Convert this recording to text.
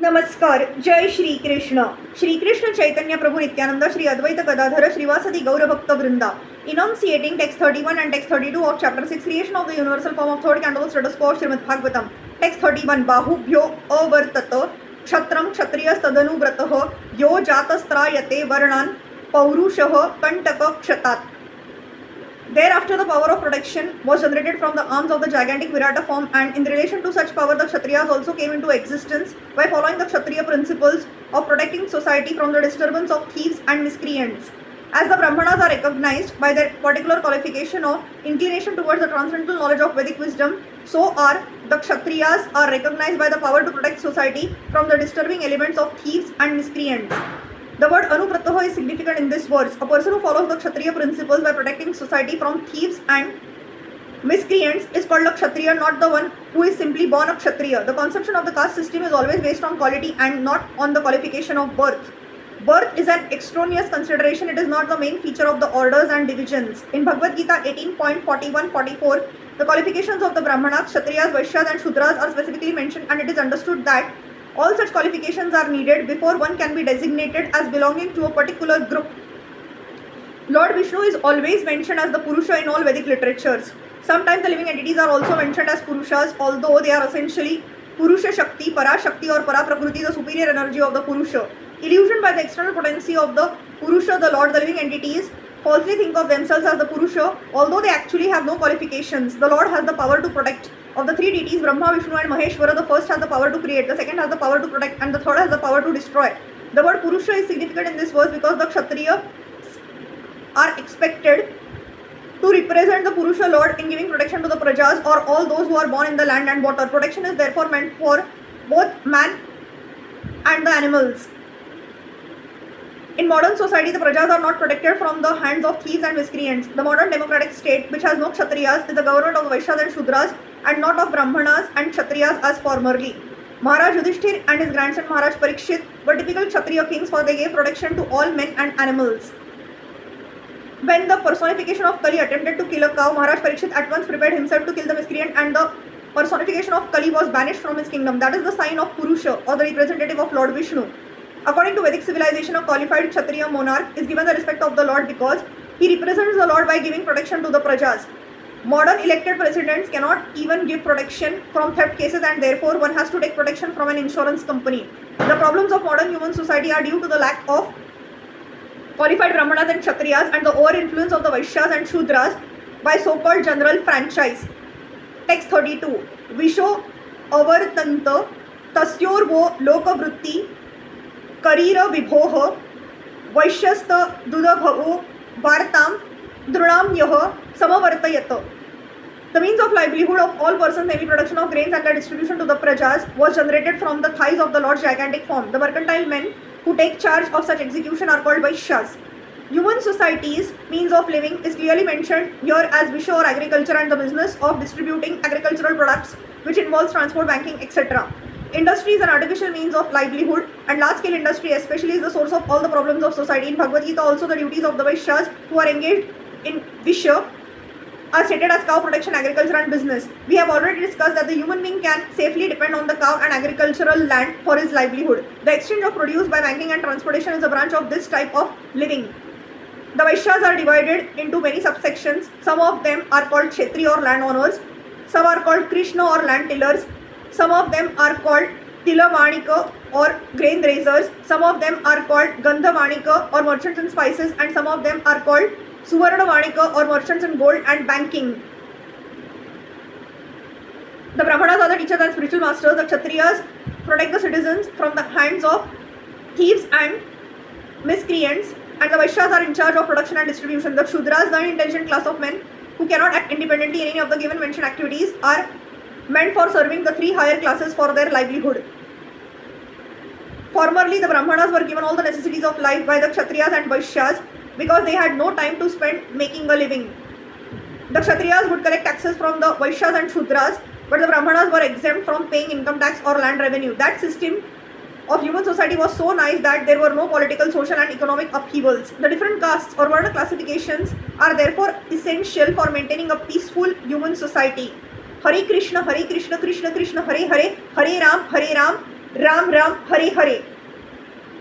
नमस्कार. जय श्री कृष्ण. श्री कृष्ण चैतन्य प्रभु नित्यानंद श्री अद्वैत गदाधर श्रीवासदि गौरभक्त वृंदा. Enunciating text 31 and text 32 of chapter 6, creation of the universal form of third canto status quo of Srimad Bhagavatam. Text 31. बाहुभ्यो अवर्तत क्षत्रम क्षत्रियस्तदनुव्रतः yo जातस्त्रायते वर्णान् पौरुषः कंटक क्षतात. Thereafter, the power of protection was generated from the arms of the gigantic Virata form, and in relation to such power, the Kshatriyas also came into existence by following the Kshatriya principles of protecting society from the disturbance of thieves and miscreants. As the Brahmanas are recognized by their particular qualification or inclination towards the transcendental knowledge of Vedic wisdom, so are the Kshatriyas are recognized by the power to protect society from the disturbing elements of thieves and miscreants. The word Anuvrataha is significant in this verse. A person who follows the Kshatriya principles by protecting society from thieves and miscreants is called a Kshatriya, not the one who is simply born a Kshatriya. The conception of the caste system is always based on quality and not on the qualification of birth. Birth is an extraneous consideration. It is not the main feature of the orders and divisions. In Bhagavad Gita 18.41-44, the qualifications of the Brahmanas, Kshatriyas, Vaishyas and Shudras are specifically mentioned, and it is understood that all such qualifications are needed before one can be designated as belonging to a particular group. Lord Vishnu is always mentioned as the Purusha in all Vedic literatures. Sometimes the living entities are also mentioned as Purushas, although they are essentially Purusha Shakti, Para Shakti or Para Prakriti, the superior energy of the Purusha. Illusioned by the external potency of the Purusha, the Lord, the living entities falsely think of themselves as the Purusha, although they actually have no qualifications. The Lord has the power to protect. Of the three deities, Brahma, Vishnu and Maheshwara, the first has the power to create, the second has the power to protect, and the third has the power to destroy. The word Purusha is significant in this verse because the Kshatriya are expected to represent the Purusha Lord in giving protection to the Prajas or all those who are born in the land and water. Protection is therefore meant for both man and the animals. In modern society, the Prajas are not protected from the hands of thieves and miscreants. The modern democratic state, which has no Kshatriyas, is the government of the Vaishyas and Shudras and not of Brahmanas and Kshatriyas as formerly. Maharaj Yudhishthir and his grandson Maharaj Parikshit were typical Kshatriya kings, for they gave protection to all men and animals. When the personification of Kali attempted to kill a cow, Maharaj Parikshit at once prepared himself to kill the miscreant, and the personification of Kali was banished from his kingdom. That is the sign of Purusha, or the representative of Lord Vishnu. According to Vedic civilization, a qualified Kshatriya monarch is given the respect of the Lord because he represents the Lord by giving protection to the Prajas. Modern elected presidents cannot even give protection from theft cases, and therefore one has to take protection from an insurance company. The problems of modern human society are due to the lack of qualified Brahmanas and Kshatriyas and the over-influence of the Vaishyas and Shudras by so-called general franchise. Text 32. Visho avartanta tasyorvo lokavrutti Karira vibhoh Vaishyasta dudabhavo vartam drunam yah samavartayat. The means of livelihood of all persons, namely production of grains and the distribution to the prajas, was generated from the thighs of the Lord's gigantic form. The mercantile men who take charge of such execution are called Vaishyas. Human society's means of living is clearly mentioned here as Visha or agriculture and the business of distributing agricultural products, which involves transport, banking, etc. Industry is an artificial means of livelihood, and large-scale industry especially is the source of all the problems of society. In Bhagavad Gita also the duties of the Vaishyas who are engaged in Visha are stated as cow protection, agriculture and business. We have already discussed that the human being can safely depend on the cow and agricultural land for his livelihood. The exchange of produce by banking and transportation is a branch of this type of living. The Vaishyas are divided into many subsections. Some of them are called Kshetri or landowners. Some are called Krishna or land tillers. Some of them are called Tilavanika or grain raisers. Some of them are called Gandhavanika or merchants in spices, and some of them are called Suvarnavanika or merchants in gold and banking. The Brahmanas are the teachers and spiritual masters. The Kshatriyas protect the citizens from the hands of thieves and miscreants, and the Vaishyas are in charge of production and distribution. The Shudras, the unintelligent class of men who cannot act independently in any of the given mentioned activities, are meant for serving the three higher classes for their livelihood. Formerly, the Brahmanas were given all the necessities of life by the Kshatriyas and Vaishyas because they had no time to spend making a living. The Kshatriyas would collect taxes from the Vaishyas and Shudras, but the Brahmanas were exempt from paying income tax or land revenue. That system of human society was so nice that there were no political, social and economic upheavals. The different castes or Varna classifications are therefore essential for maintaining a peaceful human society. Hare Krishna, Krishna Krishna, Hare Hare, Hare Ram, Ram Ram Hare Hare